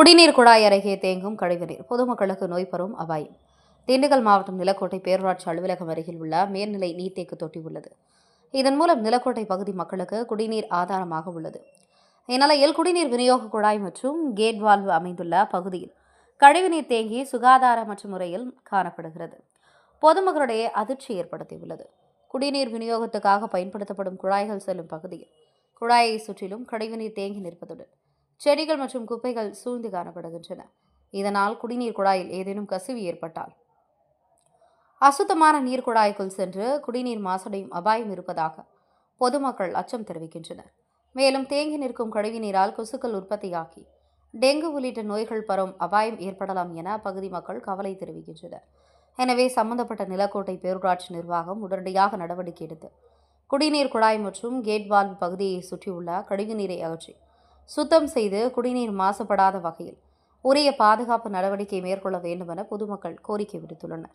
குடிநீர் குழாய் அருகே தேங்கும் கழிவுநீர் பொதுமக்களுக்கு நோய் பரவும் அபாயம். திண்டுக்கல் மாவட்டம் நிலக்கோட்டை பேரூராட்சி அலுவலகம் அருகில் உள்ள மேல்நிலை நீர்த்தேக்க தொட்டி உள்ளது. இதன் மூலம் நிலக்கோட்டை பகுதி மக்களுக்கு குடிநீர் ஆதாரமாக உள்ளது. இந்நிலையில் குடிநீர் விநியோக குழாய் மற்றும் கேட் வால்வு அமைந்துள்ள பகுதியில் கழிவுநீர் தேங்கி சுகாதாரமற்ற முறையில் காணப்படுகிறது. பொதுமக்களிடையே அதிர்ச்சி ஏற்படுத்தியுள்ளது. குடிநீர் விநியோகத்துக்காக பயன்படுத்தப்படும் குழாய்கள் செல்லும் பகுதியில் குழாயை சுற்றிலும் கழிவுநீர் தேங்கி நிற்பதுடன் செடிகள் மற்றும் குப்பைகள் சூழ்ந்து காணப்படுகின்றன. இதனால் குடிநீர் குழாயில் ஏதேனும் கசிவு ஏற்பட்டால் அசுத்தமான நீர் குழாய்க்குள் சென்று குடிநீர் மாசடையும் அபாயம் இருப்பதாக பொதுமக்கள் அச்சம் தெரிவிக்கின்றனர். மேலும் தேங்கி நிற்கும் கழிவுநீரால் கொசுக்கள் உற்பத்தியாகி டெங்கு உள்ளிட்ட நோய்கள் பரவும் அபாயம் ஏற்படலாம் என அப்பகுதி மக்கள் கவலை தெரிவிக்கின்றனர். எனவே சம்பந்தப்பட்ட நிலக்கோட்டை பேரூராட்சி நிர்வாகம் உடனடியாக நடவடிக்கை எடுத்து குடிநீர் குழாய் மற்றும் கேட் வால்வு பகுதியை சுற்றியுள்ள கழிவுநீரை அகற்றி சுத்தம் செய்து குடிநீர் மாசுபடாத வகையில் உரிய பாதுகாப்பு நடவடிக்கை மேற்கொள்ள வேண்டும் என பொதுமக்கள் கோரிக்கை விடுத்துள்ளனர்.